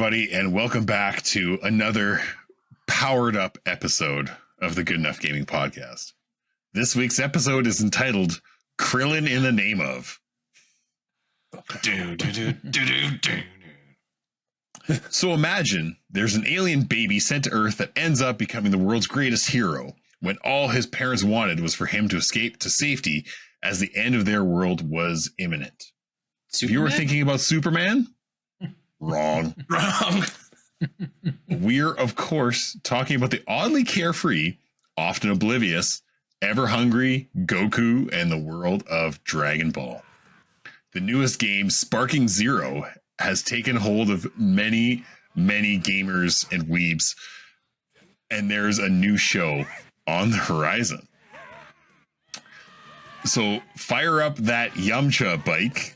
everybody, and welcome back to another powered up episode of the Good Enough Gaming Podcast. This week's episode is entitled Krillin in the Name of. So imagine there's an alien baby sent to Earth that ends up becoming the world's greatest hero when all his parents wanted was for him to escape to safety as the end of their world was imminent. Superman? If you were thinking about Superman, wrong. We're, of course, talking about the oddly carefree, often oblivious, ever hungry Goku and the world of Dragon Ball. The newest game, Sparking Zero, has taken hold of many, many gamers and weebs, and there's a new show on the horizon. So fire up that Yama-cha bike,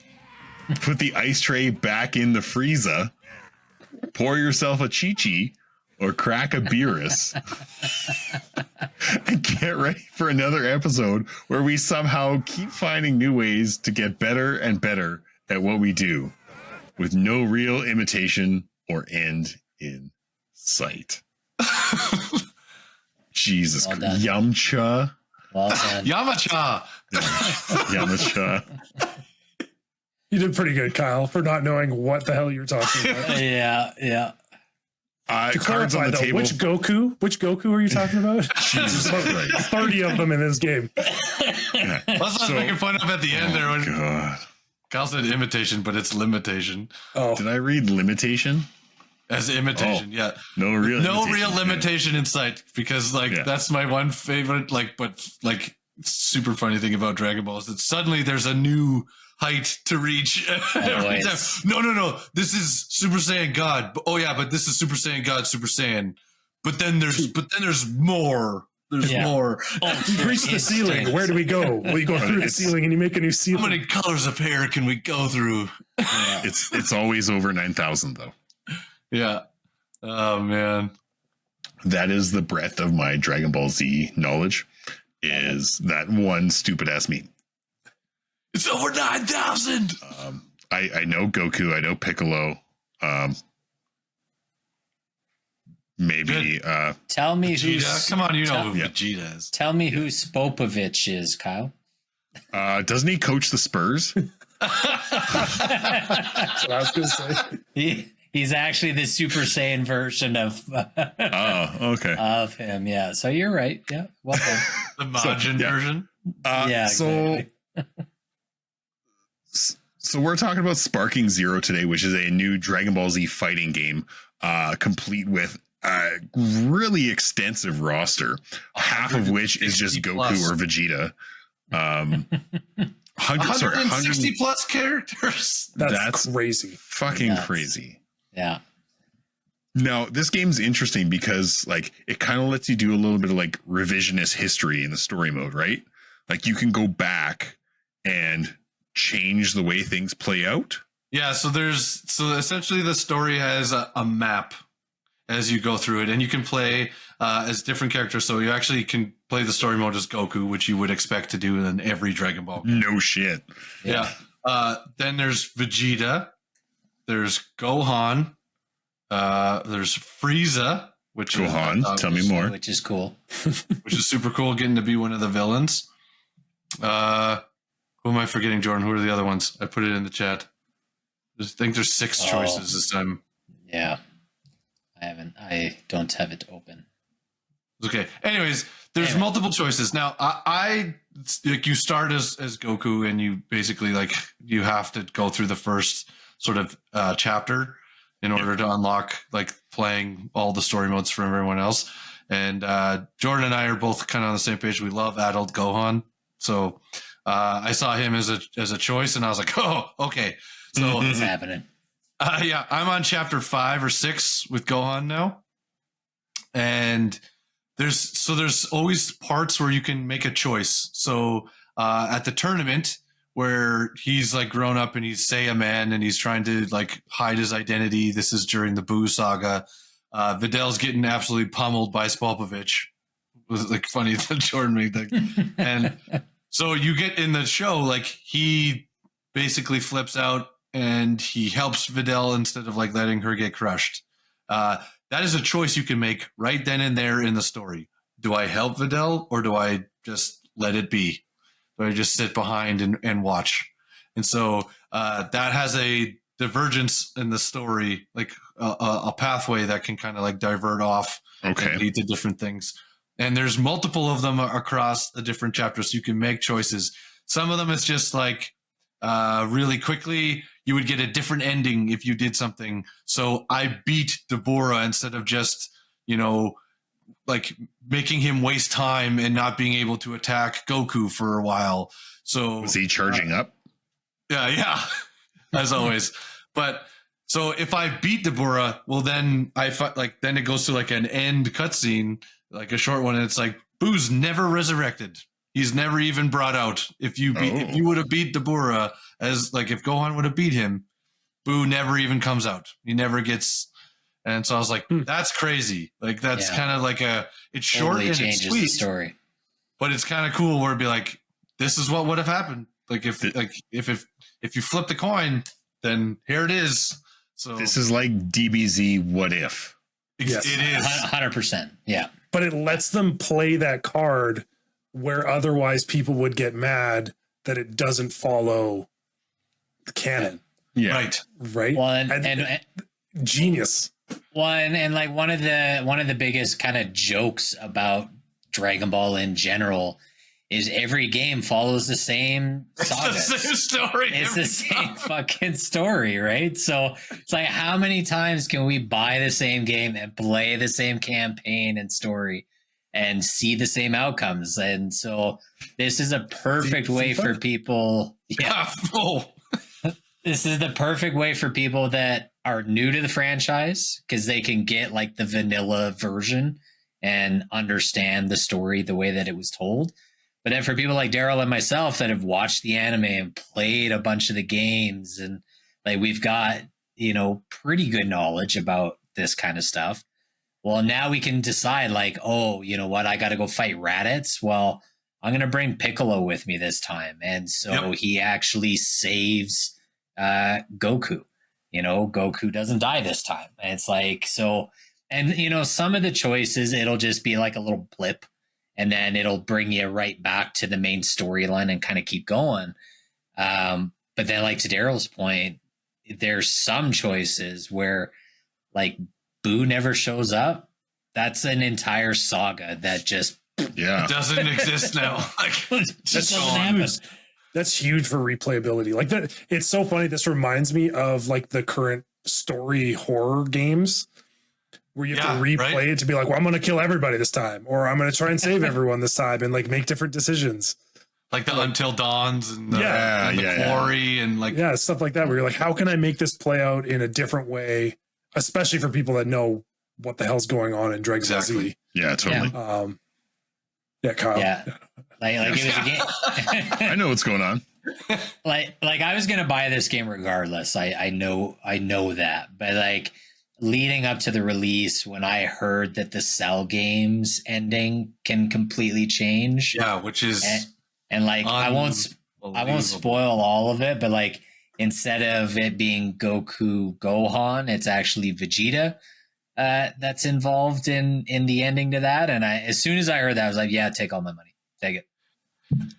put the ice tray back in the Frieza, pour yourself a Chi-Chi, or crack a Beerus, and get ready for another episode where we somehow keep finding new ways to get better and better at what we do, with no real imitation or end in sight. Jesus, well done. Yama-cha. Well done. Yama-cha. Yama-cha. You did pretty good, Kyle, for not knowing what the hell you're talking about. Yeah. To Cards on clarify, the though, table. which Goku are you talking about? Jesus There's Christ. 30 of them in this game. Yeah. That's what I was making fun of at the end there when God. Kyle said imitation, but it's limitation. Oh, Did I read limitation? As imitation, yeah. No real limitation in sight, because that's my one favorite, super funny thing about Dragon Ball is that suddenly there's a new height to reach every time. No. This is Super Saiyan God. Oh yeah, but this is Super Saiyan God, Super Saiyan. But then there's more. There's more. We've reached the ceiling. Where do we go? Well, you go through the ceiling and you make a new ceiling. How many colors of hair can we go through? Yeah. It's always over 9,000 though. Yeah. Oh man. That is the breadth of my Dragon Ball Z knowledge. Is that one stupid ass meme? It's over 9,000. I know Goku. I know Piccolo. Maybe. Tell me Vegeta. who's. Come on, you know who Vegeta is. Tell me who Spopovich is, Kyle. Doesn't he coach the Spurs? That's what I was going to say. He's actually the Super Saiyan version of Okay. of him. Yeah. So you're right. Yeah. Well done. The Majin version. Yeah. Exactly. So we're talking about Sparking Zero today, which is a new Dragon Ball Z fighting game, complete with a really extensive roster, half of which is just Goku or Vegeta. 160 plus characters. That's crazy. Fucking crazy. Yeah. Now, this game's interesting because it kind of lets you do a little bit of revisionist history in the story mode, right? Like you can go back and change the way things play out. Yeah, so essentially the story has a map as you go through it, and you can play as different characters. So you actually can play the story mode as Goku, which you would expect to do in every Dragon Ball game. No shit. Yeah. Then there's Vegeta. There's Gohan. There's Frieza, which Gohan, tell me more. Which is cool. Which is super cool, getting to be one of the villains. Who am I forgetting, Jordan? Who are the other ones? I put it in the chat. I think there's 6 choices this time. Yeah. I don't have it open. Okay. Anyways, there's multiple choices. Now, I you start as Goku, and you basically you have to go through the first sort of chapter in order to unlock playing all the story modes for everyone else. And Jordan and I are both kind of on the same page. We love adult Gohan, so I saw him as a choice, and I was like, oh, okay. So What's happening? Yeah, I'm on chapter 5 or 6 with Gohan now, and there's always parts where you can make a choice. So at the tournament where he's grown up and he's Saiyaman and he's trying to hide his identity. This is during the Buu saga. Vidal's getting absolutely pummeled by Spopovich. It was funny that Jordan made that. And so you get in the show, he basically flips out and he helps Videl instead of like letting her get crushed. That is a choice you can make right then and there in the story. Do I help Videl or do I just let it be? Do I just sit behind and watch? And so that has a divergence in the story, like a pathway that can kind of like divert off and lead to different things. And there's multiple of them across the different chapters. So you can make choices. Some of them it's just like really quickly you would get a different ending if you did something. So I beat Deborah instead of just, like making him waste time and not being able to attack Goku for a while. So was he charging up? Yeah, as always. But so if I beat Deborah, well, then then it goes to like an end cutscene, like a short one, and it's like Boo's never resurrected. He's never even brought out. If you would have beat Deborah, as like if Gohan would have beat him, Boo never even comes out. He never gets. And so I was like, that's crazy. Like that's kind of like it's short and it's sweet, the story. But it's kind of cool where it'd be like, this is what would have happened. Like if you flip the coin, then here it is. So this is like DBZ What If. Yes. It is 100%. Yeah. But it lets them play that card where otherwise people would get mad that it doesn't follow the canon. Yeah. Right. Well, and genius. Well, and like one of the biggest kind of jokes about Dragon Ball in general is every game follows the same saga. It's the same story. It's the same fucking story, right? So it's like, how many times can we buy the same game and play the same campaign and story and see the same outcomes? And so this is a perfect way for people. Yeah. This is the perfect way for people that are new to the franchise because they can get like the vanilla version and understand the story the way that it was told. But then for people like Daryl and myself that have watched the anime and played a bunch of the games and like we've got, pretty good knowledge about this kind of stuff. Well, now we can decide like, oh, you know what? I got to go fight Raditz. Well, I'm going to bring Piccolo with me this time. And so he actually saves Goku. Goku doesn't die this time. And it's like, so, and some of the choices, it'll just be like a little blip and then it'll bring you right back to the main storyline and kind of keep going. But then like to Daryl's point, there's some choices where like Boo never shows up. That's an entire saga that just it doesn't exist now. Like that's happen. That's huge for replayability. Like that, it's so funny. This reminds me of like the current story horror games where you have to replay it to be like, well, I'm going to kill everybody this time, or I'm going to try and save everyone this time and like make different decisions. Like the Until Dawns and the Quarry and like stuff like that where you're like, how can I make this play out in a different way, especially for people that know what the hell's going on in Dragon Ball Z. Yeah, totally. Kyle. Yeah. Like it was a game. I know what's going on. Like I was gonna buy this game regardless. I know that, but like leading up to the release, when I heard that the Cell games ending can completely change, which is and like I won't spoil all of it, but like instead of it being Goku Gohan, it's actually Vegeta that's involved in the ending to that. And as soon as I heard that, I was like, yeah, take all my money. Take it.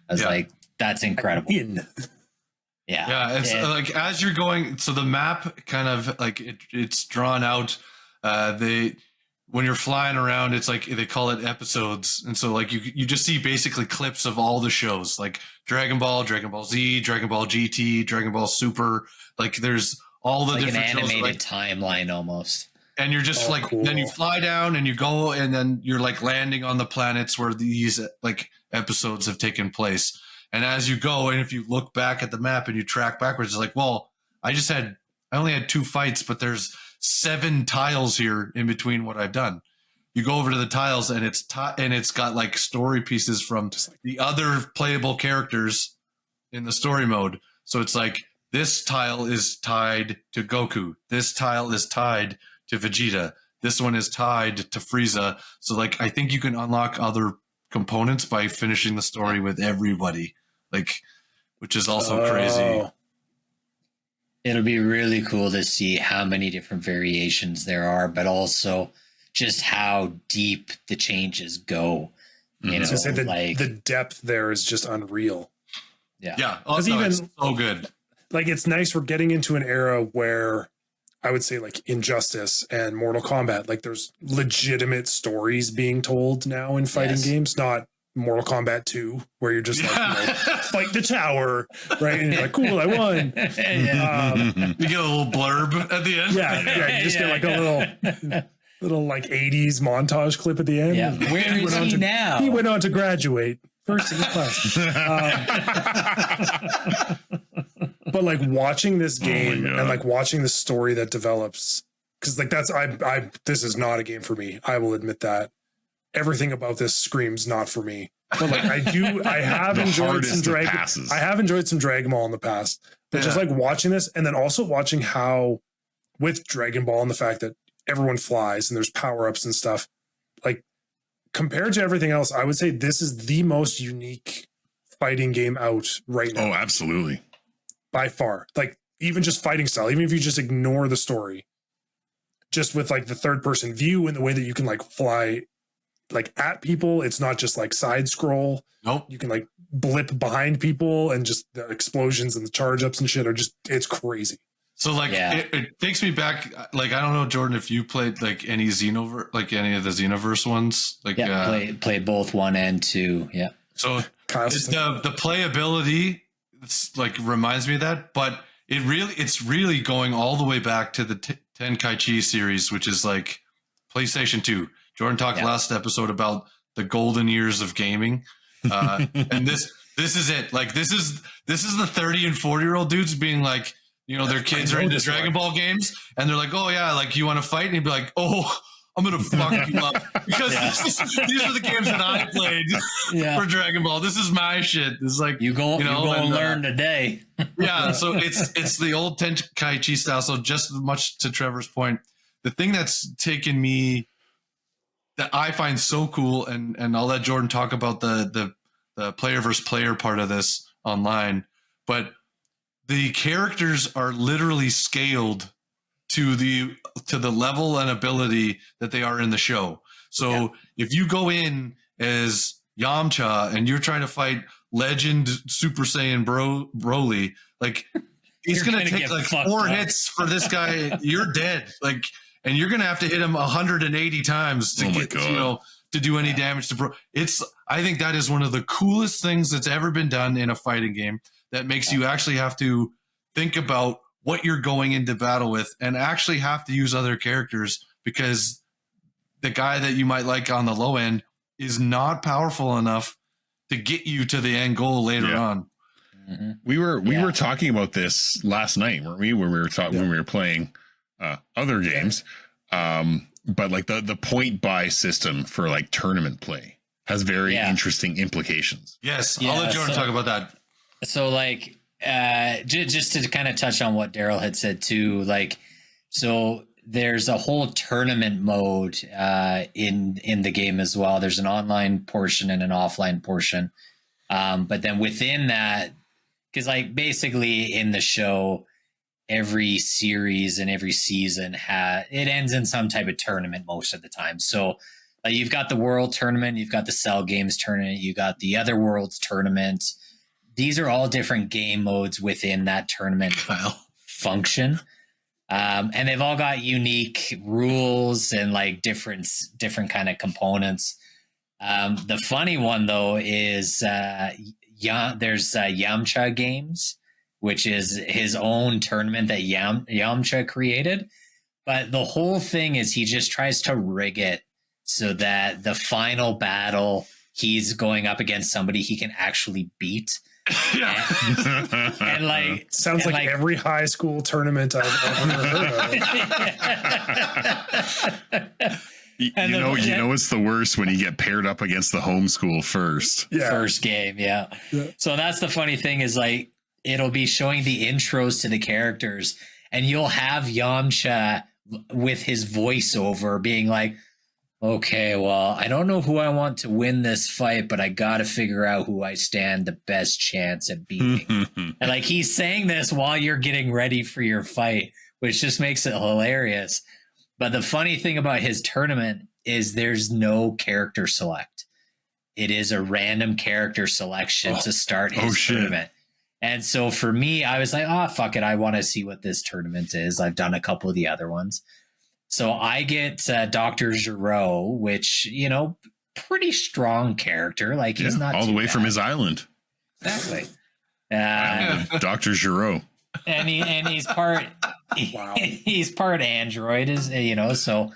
I was like, that's incredible. It's like as you're going, so the map kind of like it's drawn out. When you're flying around, it's like they call it episodes, and so like you just see basically clips of all the shows, like Dragon Ball, Dragon Ball Z, Dragon Ball GT, Dragon Ball Super. Like there's all the different an animated shows, timeline almost. And you're just cool. Then you fly down and you go, and then you're like landing on the planets where these like episodes have taken place. And as you go, and if you look back at the map and you track backwards, it's like, well, I only had 2 fights, but there's 7 tiles here in between what I've done. You go over to the tiles and it's got like story pieces from the other playable characters in the story mode. So it's like this tile is tied to Goku. This tile is tied to Vegeta. This one is tied to Frieza. So like I think you can unlock other components by finishing the story with everybody, like, which is also crazy. It'll be really cool to see how many different variations there are, but also just how deep the changes go. You know, say the depth there is just unreal. Yeah. Oh, no, even it's so good. Like, it's nice we're getting into an era where I would say like Injustice and Mortal Kombat, like there's legitimate stories being told now in fighting games, not Mortal Kombat 2, where you're just like, fight the tower, right? And you're like, cool, I won. You get a little blurb at the end. Yeah. You just get like a little like 80s montage clip at the end. Yeah. Where is he now? He went on to graduate first in his class. But like watching this game and like watching the story that develops, because like this is not a game for me. I will admit that. Everything about this screams not for me. But like I have enjoyed some Dragon Ball in the past. But just like watching this, and then also watching how with Dragon Ball and the fact that everyone flies and there's power-ups and stuff, like compared to everything else, I would say this is the most unique fighting game out right now. Oh, absolutely. By far. Like even just fighting style, even if you just ignore the story, just with like the third person view and the way that you can like fly like at people, it's not just like side scroll. Nope. You can like blip behind people, and just the explosions and the charge ups and shit are just, it's crazy. So like it takes me back. Like, I don't know, Jordan, if you played like any Xenoverse, like any of the Xenoverse ones, like play both 1 and 2. Yeah. So it's the playability, it's like reminds me of that, but it's really going all the way back to the Tenkaichi series, which is like PlayStation 2. Jordan talked last episode about the golden years of gaming, and this is it. Like this is the 30 and 40-year-old dudes being like, you know, their kids are into Dragon Ball games, and they're like, oh yeah, like you want to fight, and he'd be like, oh, I'm gonna fuck you up, because these are the games that I played for Dragon Ball. This is my shit. It's like you go and learn today. Yeah, so it's the old Tenkaichi style. So just as much to Trevor's point, the thing that's taken me that I find so cool, and I'll let Jordan talk about the player versus player part of this online, but the characters are literally scaled to the level and ability that they are in the show. So if you go in as Yama-cha and you're trying to fight Legend Super Saiyan Broly, like it's gonna take like 4 hits for this guy. You're dead. Like, and you're gonna have to hit him 180 times to to do any damage to Bro. I think that is one of the coolest things that's ever been done in a fighting game, that makes you actually have to think about what you're going into battle with, and actually have to use other characters, because the guy that you might like on the low end is not powerful enough to get you to the end goal later on. Mm-hmm. We were talking about this last night, weren't we? When we were when we were playing other games, but like the point buy system for like tournament play has very interesting implications. Yes, I'll let Jordan talk about that. So like, just to kind of touch on what Daryl had said too, like, so there's a whole tournament mode in the game as well. There's an online portion and an offline portion, but then within that, because like basically in the show, every series and every season it ends in some type of tournament most of the time. So you've got the World Tournament, you've got the Cell Games Tournament, you got the Other Worlds Tournament. These are all different game modes within that tournament function. And they've all got unique rules and like different kind of components. The funny one though is there's Yama-cha Games, which is his own tournament that Yama-cha created. But the whole thing is he just tries to rig it so that the final battle, he's going up against somebody he can actually beat. And like sounds like every high school tournament I've ever heard of. You know it's the worst when you get paired up against the home school first. First game, So that's the funny thing, is like it'll be showing the intros to the characters, and you'll have Yamcha with his voiceover being like, okay, well, I don't know who I want to win this fight, but I got to figure out who I stand the best chance at beating. And like he's saying this while you're getting ready for your fight, which just makes it hilarious. But the funny thing about his tournament is there's no character select. It is a random character selection to start his tournament. And so for me, I was like, oh, fuck it. I want to see what this tournament is. I've done a couple of the other ones. So I get Dr. Giro, which, you know, pretty strong character. Like he's not all the way bad. From his island. Exactly. Dr. Giro. And he's part he's part android, is, you know, so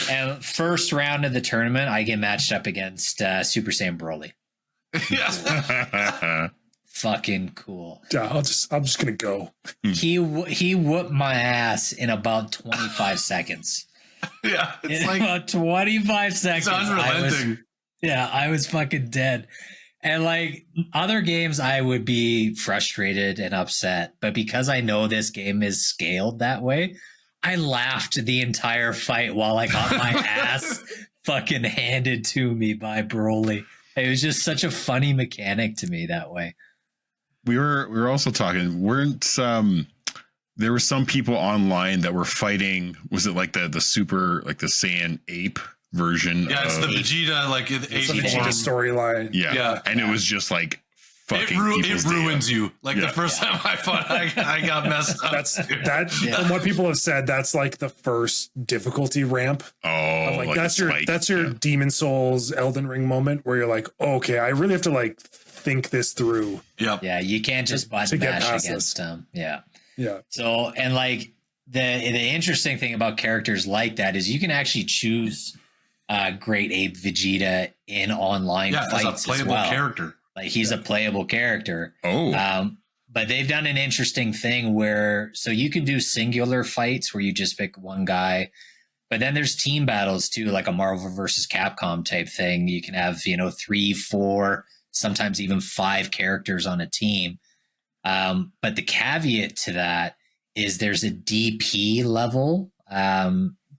and first round of the tournament I get matched up against Super Saiyan Broly. Fucking cool. Yeah, I'm just gonna go. He whooped my ass in about 25 seconds. Yeah, it's in like about 25 seconds. It's unrelenting. I was fucking dead. And like other games, I would be frustrated and upset, but because I know this game is scaled that way, I laughed the entire fight while I got my ass fucking handed to me by Broly. It was just such a funny mechanic to me that way. We were also talking, there were some people online that were fighting, was it like the super, like the Saiyan ape version? Yeah, it's the Vegeta, like the Vegeta storyline. Yeah. And it was just like fucking it ruins you. Like the first time I fought, I got messed up. From what people have said, that's like the first difficulty ramp. Oh, like that's your Demon Souls Elden Ring moment where you're like, oh, okay, I really have to like think this through. Yeah, you can't just button bash against them. Yeah. So, and like the interesting thing about characters like that is you can actually choose Great Ape Vegeta in online fights as a playable character. Like he's a playable character. But they've done an interesting thing where so you can do singular fights where you just pick one guy. But then there's team battles too, like a Marvel versus Capcom type thing. You can have, 3, 4, sometimes even 5 characters on a team. But the caveat to that is there's a DP level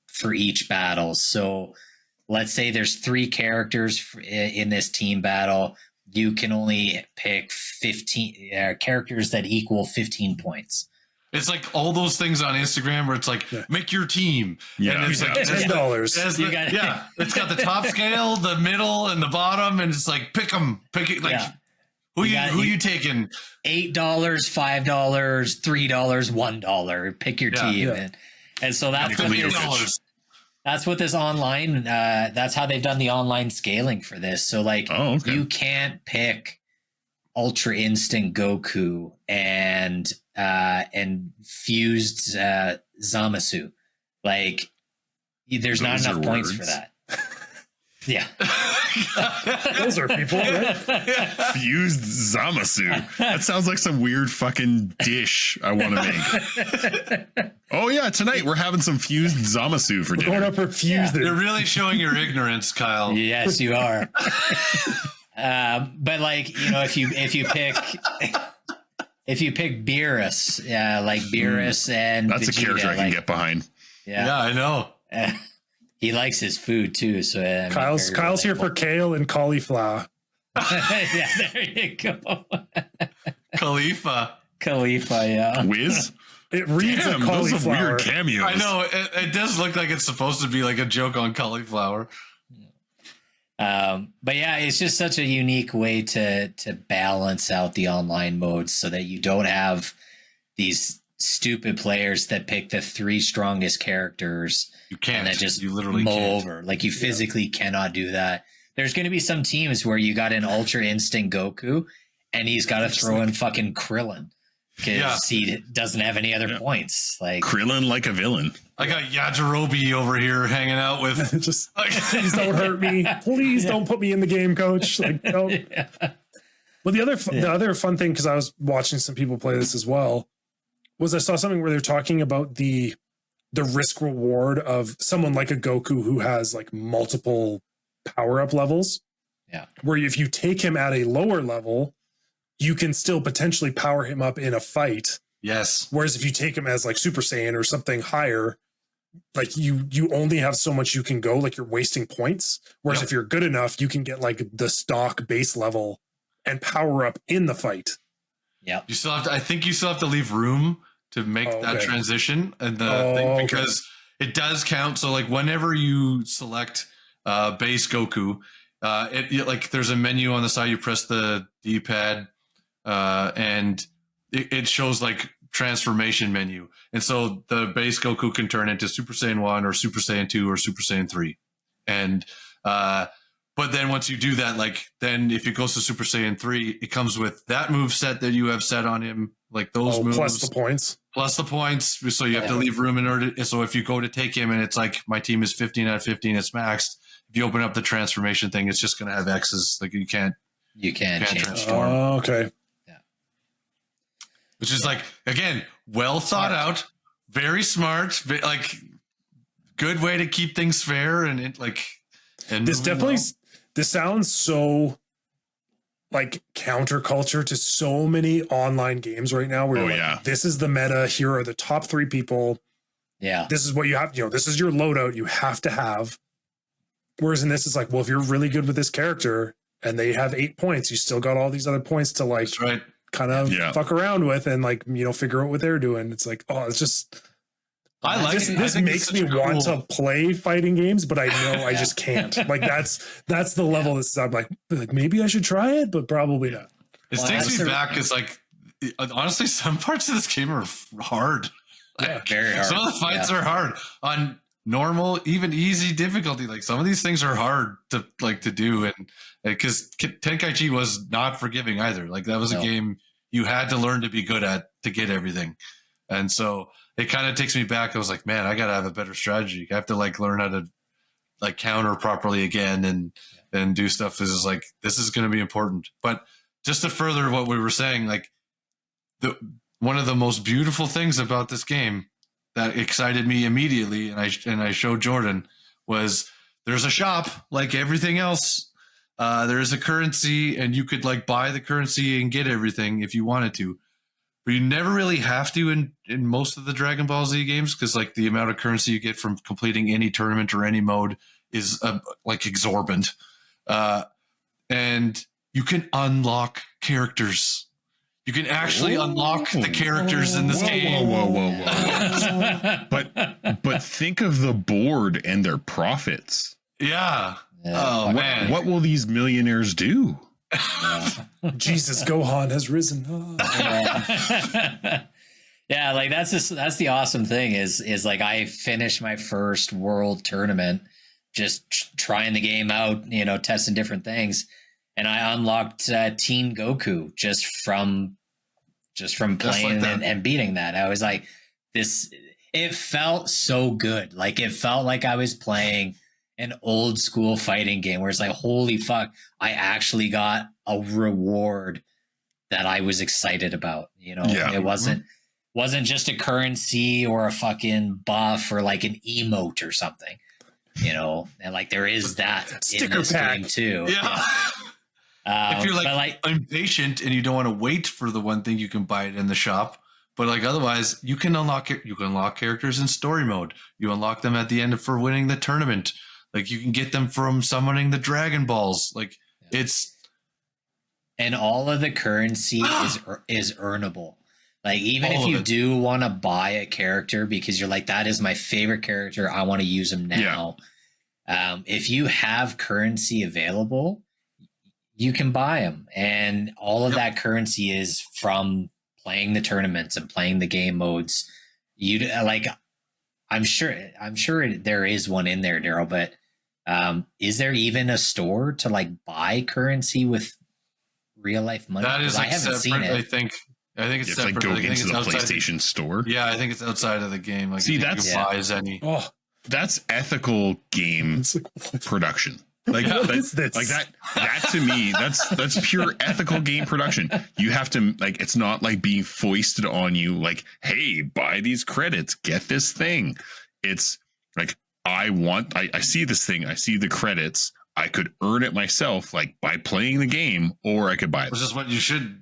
for each battle. So let's say there's 3 characters in this team battle. You can only pick 15 characters that equal 15 points. It's like all those things on Instagram where it's like, make your team. Yeah. And it's like $10. It's got the top scale, the middle, and the bottom. And it's like, pick it. Like, who you taking? $8, $5, $3, $1. Pick your team. Yeah. And so that's what this online, that's how they've done the online scaling for this. So like you can't pick Ultra Instinct Goku and fused Zamasu. Like there's not enough points for that. Yeah. Those are people, right? Fused Zamasu. That sounds like some weird fucking dish I want to make. Oh yeah, tonight we're having some fused Zamasu for dinner. Going up for fused. You're really showing your ignorance, Kyle. Yes, you are. But like, if you pick Beerus, like Beerus and that's Vegeta, a character I can get behind. Yeah, I know. He likes his food too, so Kyle's here for kale and cauliflower. Yeah, there you go. Khalifa, yeah. Whiz. It reads a cauliflower. Those are weird cameos. I know it does look like it's supposed to be like a joke on cauliflower. But yeah, it's just such a unique way to balance out the online modes so that you don't have these stupid players that pick the 3 strongest characters. You can't. And that just you literally mow can't. over. Like you physically cannot do that. There's going to be some teams where you got an Ultra Instinct Goku and he's got to throw in fucking Krillin because he doesn't have any other points. Like Krillin like a villain. I got Yajirobe over here hanging out with. Just please don't hurt me. Please don't put me in the game, coach. Like, don't. Well, the other fun thing, because I was watching some people play this as well, was I saw something where they're talking about the risk reward of someone like a Goku who has like multiple power up levels. Yeah. Where if you take him at a lower level, you can still potentially power him up in a fight. Yes. Whereas if you take him as like Super Saiyan or something higher, like you only have so much you can go, like you're wasting points. Whereas if you're good enough, you can get like the stock base level and power up in the fight. Yeah. You still have to, I think you still have to leave room to make that transition and the thing, because it does count. So like whenever you select base Goku, it like there's a menu on the side, you press the D-pad and it shows like transformation menu. And so the base Goku can turn into Super Saiyan 1 or Super Saiyan 2 or Super Saiyan 3. And but then once you do that, like then if it goes to Super Saiyan 3, it comes with that move set that you have set on him, like those moves. Plus the points. Plus the points. So you have to leave room in order. So if you go to take him and it's like my team is 15 out of 15, it's maxed. If you open up the transformation thing, it's just going to have X's. Like you can't transform. Oh, okay. Which is like, again, well thought out, very smart, like good way to keep things fair. And it like, and this definitely, this sounds so like counterculture to so many online games right now where you're like, this is the meta. Here are the top 3 people. Yeah. This is what you have, this is your loadout you have to have. Whereas in this, it's like, well, if you're really good with this character and they have 8 points, you still got all these other points to like, that's right. Kind of fuck around with and like figure out what they're doing. It's like, oh, it's just I like this. This makes me want to play fighting games, but I know I just can't. Like that's the level. This is, I'm like maybe I should try it, but probably not. It takes me back. It's like honestly, some parts of this game are hard. Like, very hard. Some of the fights are hard on normal, even easy difficulty. Like some of these things are hard to do, and because Tenkaichi was not forgiving either. Like that was a game you had to learn to be good at to get everything. And so it kind of takes me back. I was like, man, I got to have a better strategy. I have to like learn how to like counter properly again and do stuff. Is like, this is going to be important. But just to further what we were saying, like one of the most beautiful things about this game that excited me immediately, and I showed Jordan, was there's a shop like everything else. There is a currency, and you could like buy the currency and get everything if you wanted to, but you never really have to in most of the Dragon Ball Z games, because like the amount of currency you get from completing any tournament or any mode is like exorbitant, and you can unlock characters. You can actually unlock the characters in this game. Whoa. But think of the board and their profits. Yeah. Oh, man. What will these millionaires do? Jesus, Gohan has risen. Yeah, like that's the awesome thing is like I finished my first world tournament just trying the game out, testing different things. And I unlocked Teen Goku just from playing like and beating that. I was like, it felt so good. Like it felt like I was playing an old school fighting game where it's like, holy fuck, I actually got a reward that I was excited about. It wasn't just a currency or a fucking buff or like an emote or something, and like there is that sticker in this pack game too. Yeah. If you're like impatient and you don't want to wait for the one thing, you can buy it in the shop. But like otherwise, you can unlock characters in story mode. You unlock them at the end for winning the tournament. Like you can get them from summoning the Dragon Balls. Like and all of the currency is earnable. Like even if you do want to buy a character because you're like, that is my favorite character, I want to use him now. Yeah. If you have currency available, you can buy them, and all of that currency is from playing the tournaments and playing the game modes. You like, I'm sure there is one in there, Daryl, but is there even a store to like buy currency with real life money? That is like I haven't separate, seen it. I think it's separate. Like go into the outside PlayStation store. Yeah, I think it's outside of the game. Like see, that's buy as any. Oh, that's ethical game production. Like that to me, that's pure ethical game production. You have to like, it's not like being foisted on you like, hey, buy these credits, get this thing. It's like, I see this thing, I see the credits, I could earn it myself, like by playing the game, or I could buy it. Which is what you should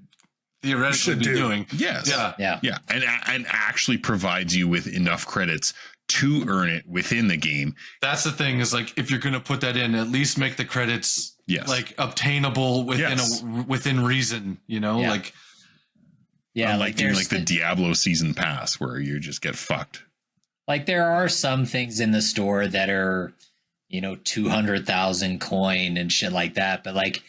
theoretically be doing. Yes. Yeah. And actually provides you with enough credits to earn it within the game. That's the thing is like, if you're going to put that in, at least make the credits like obtainable within reason, you know, like. Yeah, like doing like the Diablo season pass where you just get fucked. Like there are some things in the store that are, 200,000 coin and shit like that. But like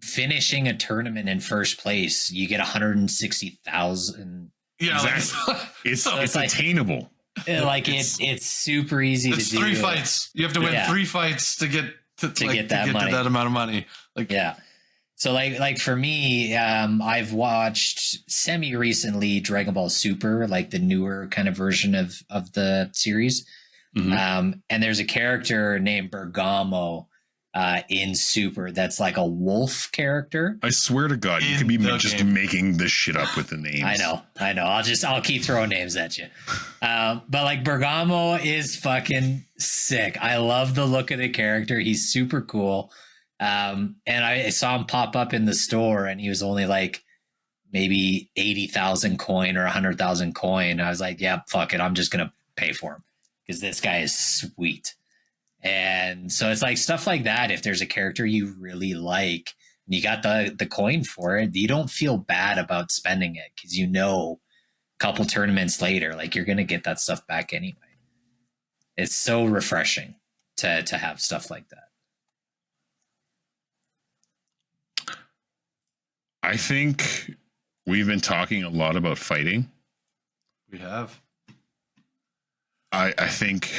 finishing a tournament in first place, you get 160,000. Yeah, exactly. It's like, attainable. Like it's super easy to do. It's 3 fights. You have to win 3 fights to get to get that amount of money. Like So like for me, I've watched semi recently Dragon Ball Super, like the newer kind of version of the series. Mm-hmm. And there's a character named Bergamo in Super that's like a wolf character. I swear to God, you could be just making this shit up with the names. I know. I'll keep throwing names at you. But like Bergamo is fucking sick. I love the look of the character. He's super cool. And I saw him pop up in the store and he was only like maybe 80,000 coin or 100,000 coin. I was like, yeah, fuck it. I'm just going to pay for him because this guy is sweet. And so it's like stuff like that. If there's a character you really like and you got the coin for it, you don't feel bad about spending it because a couple tournaments later, like you're going to get that stuff back anyway. It's so refreshing to have stuff like that. I think we've been talking a lot about fighting. We have. I think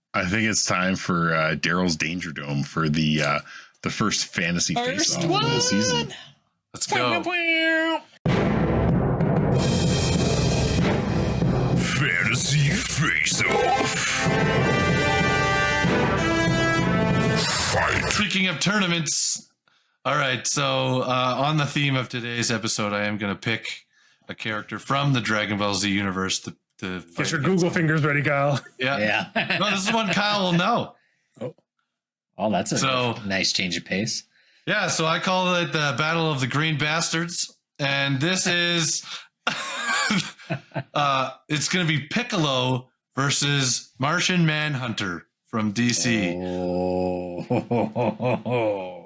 it's time for Daryl's Danger Dome for the first fantasy face-off of the season. Let's go. Fantasy face-off. Fight. Speaking of tournaments. All right, so on the theme of today's episode, I am going to pick a character from the Dragon Ball Z universe to get your Google fingers ready, Kyle. Yeah. No, this is one Kyle will know. Oh, that's a nice change of pace. Yeah, so I call it the Battle of the Green Bastards, and this is it's going to be Piccolo versus Martian Manhunter from DC. Oh.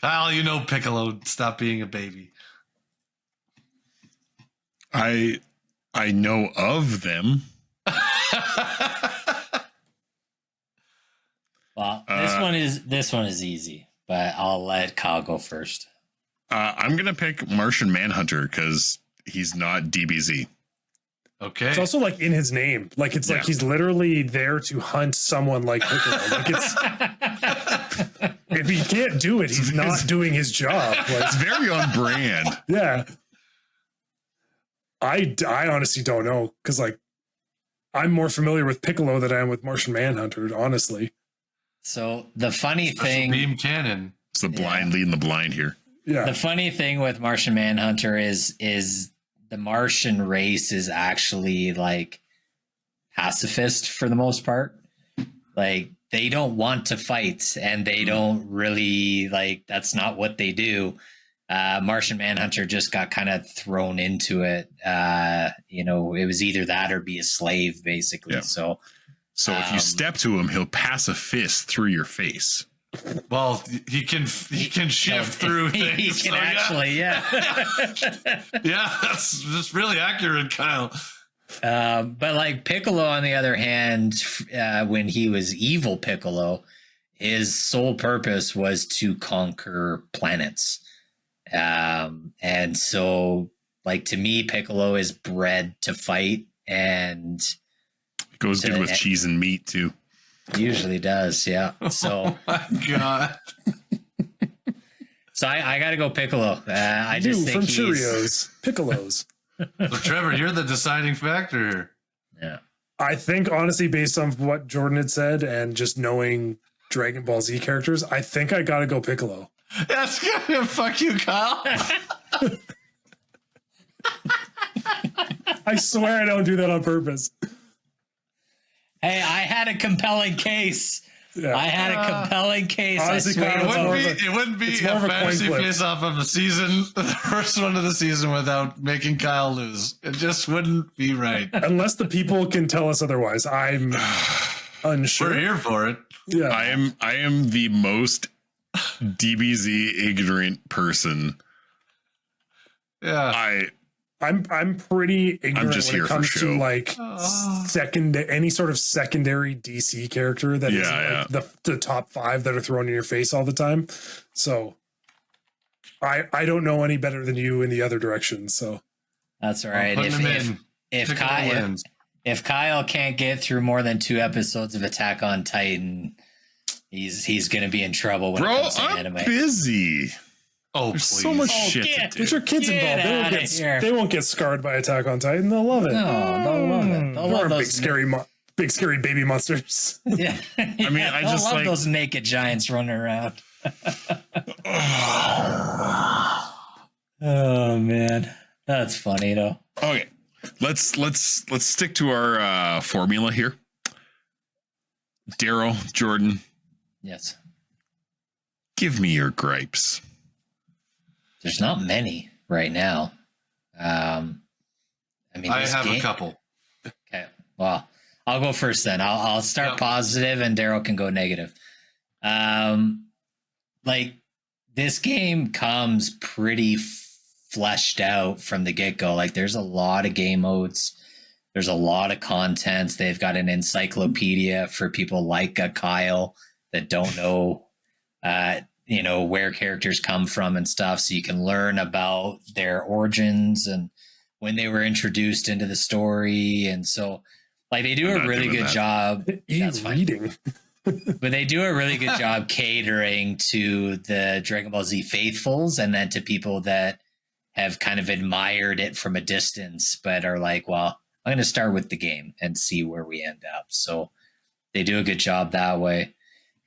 Kyle, you know Piccolo. Stop being a baby. I know of them. Well, this one is easy, but I'll let Kyle go first. I'm gonna pick Martian Manhunter because he's not DBZ. Okay. It's also like in his name. Like it's like he's literally there to hunt someone like Piccolo. Like it's if he can't do it, he's not doing his job. Like, it's very on brand. Yeah. I honestly don't know because like I'm more familiar with Piccolo than I am with Martian Manhunter, honestly. So the funny thing, beam cannon. It's the blind leading the blind here. Yeah. The funny thing with Martian Manhunter is the Martian race is actually like pacifist for the most part. Like they don't want to fight and they don't really like, that's not what they do. Martian Manhunter just got kind of thrown into it. It was either that or be a slave basically. Yeah. So if you step to him, he'll pass a fist through your face. Well, he can shift through things. He can actually. Yeah, that's really accurate, Kyle. But like Piccolo, on the other hand, when he was evil Piccolo, his sole purpose was to conquer planets. And so, like to me, Piccolo is bred to fight, and it goes good with cheese and meat too. Usually does, yeah. So, oh my God. So I got to go Piccolo. I just think from Cheerios, Piccolos. So Trevor, you're the deciding factor here. Yeah. I think honestly, based on what Jordan had said and just knowing Dragon Ball Z characters, I think I got to go Piccolo. That's gonna fuck you, Kyle. I swear I don't do that on purpose. Hey, I had a compelling case. Yeah. I had a compelling case. Honestly, I Kyle, swear. It wouldn't be it's a more of a fantasy coin flip. face-off of a season, the first one of the season, without making Kyle lose. It just wouldn't be right. Unless the people can tell us otherwise, I'm unsure. We're here for it. Yeah, I am the most DBZ ignorant person. Yeah. I'm pretty ignorant just when here it for comes to show. like any sort of secondary DC character that isn't like the top 5 that are thrown in your face all the time. So I don't know any better than you in the other direction. So That's all right. If Kyle can't get through more than 2 episodes of Attack on Titan, he's gonna be in trouble when it comes to I'm anime. busy. Oh, There's please. so much shit to do. get your kids Get involved. outta They won't get scarred by Attack on Titan. They'll love it. No, they'll love it. They'll love Big those big scary baby monsters. Yeah, I mean, I they'll just love like those naked giants running around. Oh man, that's funny though. Okay, let's stick to our formula here. Daryl, Jordan, Yes, give me your gripes. there's not many right now. I mean, I this have game- a couple. Okay, well, I'll go first then. I'll start positive and Daryl can go negative. Like this game comes pretty fleshed out from the get-go. Like there's a lot of game modes. There's a lot of content. They've got an encyclopedia for people like Kyle that don't know, where characters come from and stuff. So you can learn about their origins and when they were introduced into the story. And so like they do a really good job. That's fine. Reading. But they do a really good job catering to the Dragon Ball Z faithfuls and then to people that have kind of admired it from a distance, but are like, well, I'm going to start with the game and see where we end up. So they do a good job that way.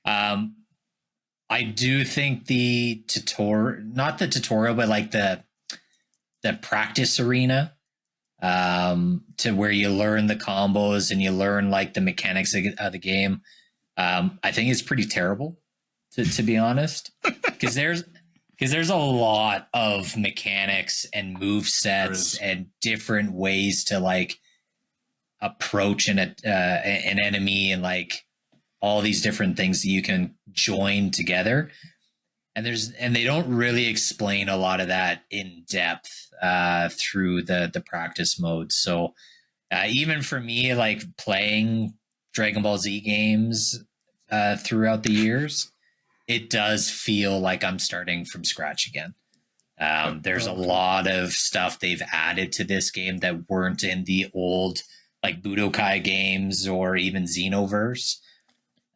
I do think the not the tutorial, but like the practice arena, to where you learn the combos and you learn like the mechanics of the game. I think it's pretty terrible, to be honest, because there's a lot of mechanics and move sets and different ways to like approach an enemy and like all these different things that you can join together. And they don't really explain a lot of that in depth through the practice mode. So even for me, like playing Dragon Ball Z games throughout the years, it does feel like I'm starting from scratch again. There's a lot of stuff they've added to this game that weren't in the old like Budokai games or even Xenoverse,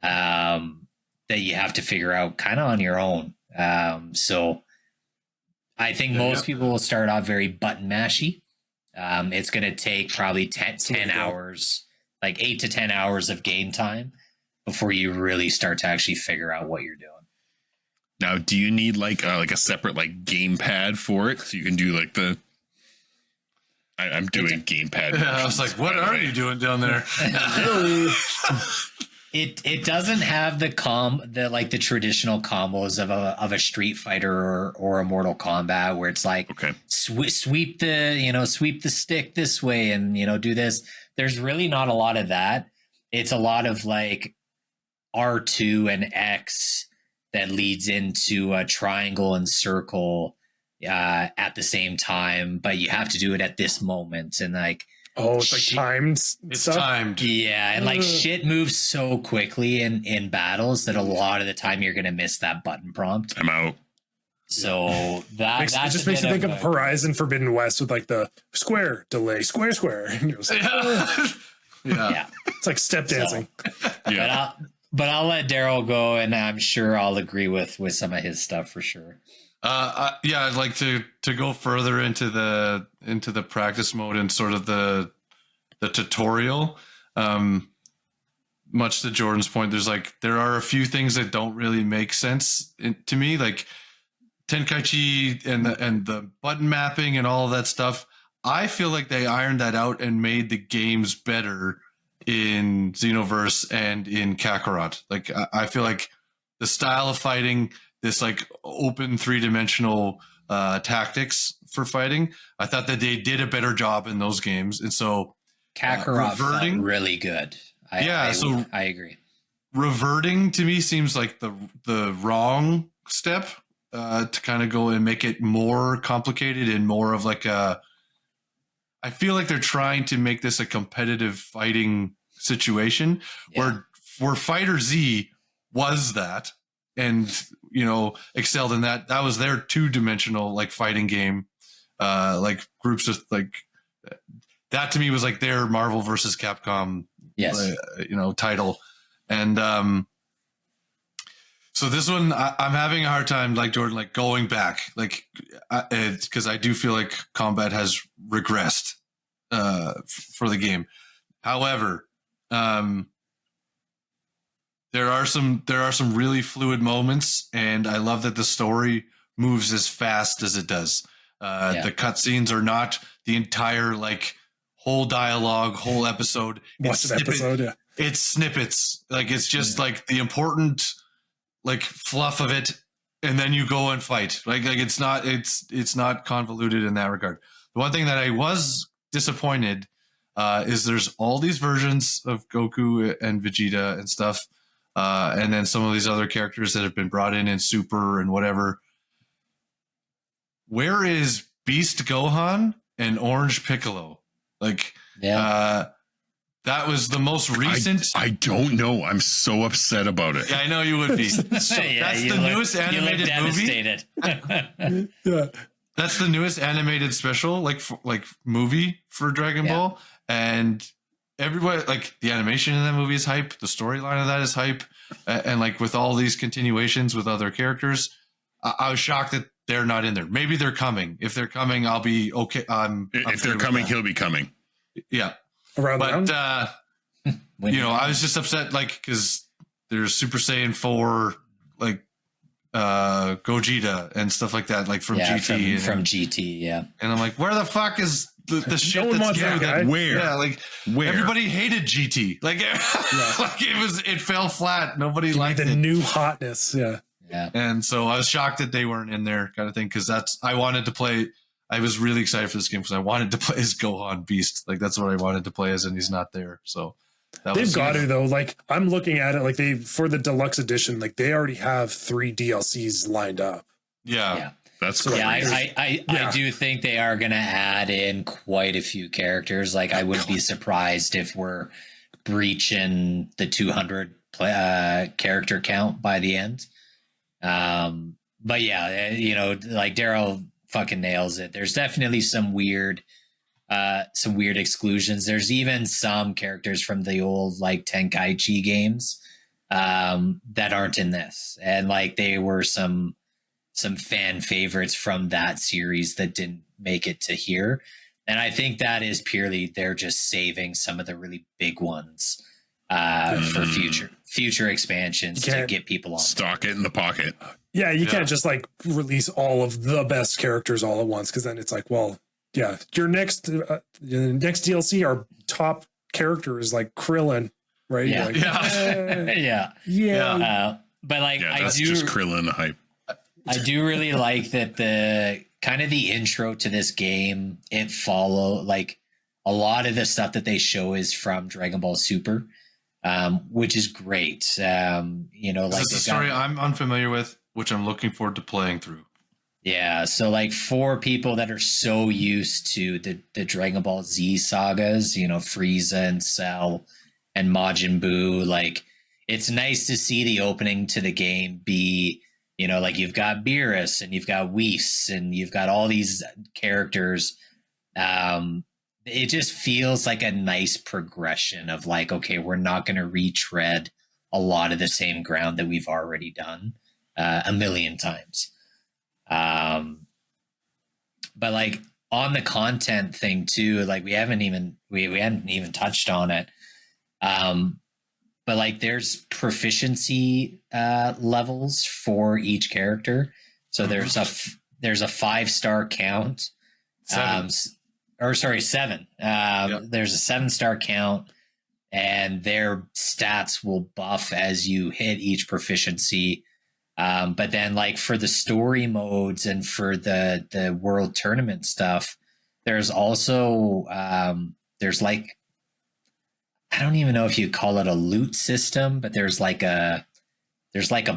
that you have to figure out kind of on your own. So I think most people will start off very button mashy. It's going to take probably 10 hours, like 8 to 10 hours of game time before you really start to actually figure out what you're doing. Now, do you need like a separate like gamepad for it so you can do like the? I'm doing gamepad. Yeah, I was like, what are you doing down there? It doesn't have the traditional combos of a Street Fighter or a Mortal Kombat where it's like sweep the stick this way and do this. There's really not a lot of that. It's a lot of like R2 and X that leads into a triangle and circle at the same time, but you have to do it at this moment and like. Oh, it's like timed. It's stuff? timed. Yeah, and like shit moves so quickly in battles that a lot of the time you're gonna miss that button prompt. I'm out. So It just makes you think of Horizon Forbidden West with like the square delay, square. And you're just like, yeah. It's like step dancing. Yeah. But I'll let Daryl go, and I'm sure I'll agree with some of his stuff for sure. I'd like to go further into the practice mode and sort of the tutorial. Much to Jordan's point, there are a few things that don't really make sense to me, like Tenkaichi and the button mapping and all of that stuff. I feel like they ironed that out and made the games better in Xenoverse and in Kakarot. Like I feel like the style of fighting, this like open 3-dimensional tactics for fighting, I thought that they did a better job in those games. And so Kakarot felt really good. I agree. Reverting to me seems like the wrong step to kind of go and make it more complicated and more of like a. I feel like they're trying to make this a competitive fighting situation where Fighter Z was that, and excelled in that. That was their 2-dimensional like fighting game, like groups of like that to me was like their Marvel versus Capcom, title, and so this one I'm having a hard time, like Jordan, like going back, like because I do feel like combat has regressed for the game. However, there are some really fluid moments, and I love that the story moves as fast as it does. The cutscenes are not the entire like whole dialogue, whole episode. It's snippets. Like it's just like the important like fluff of it, and then you go and fight. Like it's not convoluted in that regard. The one thing that I was disappointed is there's all these versions of Goku and Vegeta and stuff, and then some of these other characters that have been brought in Super and whatever. Where is Beast Gohan and Orange Piccolo? Like, that was the most recent. I don't know. I'm so upset about it. Yeah, I know you would be. So that's the newest animated movie. That's the newest animated special, like movie for Dragon Ball, and everybody like the animation in that movie is hype. The storyline of that is hype, and like with all these continuations with other characters, I was shocked that they're not in there. Maybe they're coming. If they're coming, I'll be okay. If they're coming, he'll be coming. Yeah. Around I was just upset, like, because there's Super Saiyan 4, like, Gogeta and stuff like that, like from GT. From GT, yeah. And I'm like, where the fuck is the shit no one wants that guy. Where? Yeah, like, where? Everybody hated GT. Like, like it fell flat. Nobody liked the new hotness. Yeah. Yeah. And so I was shocked that they weren't in there, kind of thing, because I wanted to play. I was really excited for this game because I wanted to play as Gohan Beast. Like that's what I wanted to play as, and he's not there. So they've got it though. Like I'm looking at it, like for the deluxe edition, like they already have 3 DLCs lined up. Yeah. That's cool. Yeah, I do think they are going to add in quite a few characters. Like I wouldn't be surprised if we're breaching the 200 character count by the end. But yeah, like Daryl fucking nails it. There's definitely some weird exclusions. There's even some characters from the old like Tenkaichi games that aren't in this, and like they were some fan favorites from that series that didn't make it to here. And I think that is purely they're just saving some of the really big ones for future expansions to get people on. Stock it in the pocket. Yeah, you can't just like release all of the best characters all at once, because then it's like, well, yeah, your next DLC, our top character is like Krillin, right? Yeah, like, but like that's just Krillin hype. I do really like that the kind of the intro to this game. It follow like a lot of the stuff that they show is from Dragon Ball Super, which is great. Like it's a story I'm unfamiliar with, which I'm looking forward to playing through. Yeah, so like for people that are so used to the Dragon Ball Z sagas, Frieza and Cell and Majin Buu, like it's nice to see the opening to the game be, like you've got Beerus and you've got Whis and you've got all these characters. It just feels like a nice progression of like, okay, we're not going to retread a lot of the same ground that we've already done a million times. But like on the content thing too, like we hadn't even touched on it. But like there's proficiency levels for each character. So there's a 5-star count. 7. There's a 7-star count. and their stats will buff as you hit each proficiency. But then like for the story modes and for the world tournament stuff, there's also there's like, I don't even know if you call it a loot system, but there's like a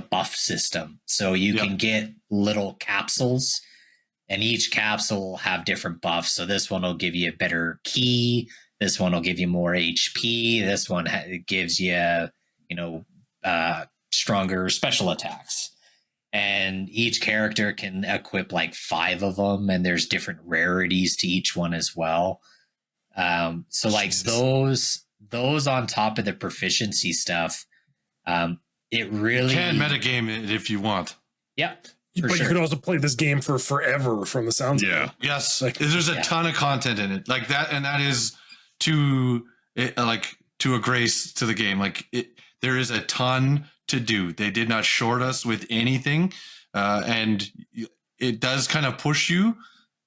buff system. So you can get little capsules, and each capsule will have different buffs. So this one will give you a better key. This one will give you more HP. This one gives you, stronger special attacks. And each character can equip like 5 of them, and there's different rarities to each one as well. So like those on top of the proficiency stuff, it really you can metagame it if you want. Yep. But you could also play this game for forever from the sounds of it. Yes. Like, there's a ton of content in it like that. And that is to a grace to the game. Like there is a ton to do. They did not short us with anything. And it does kind of push you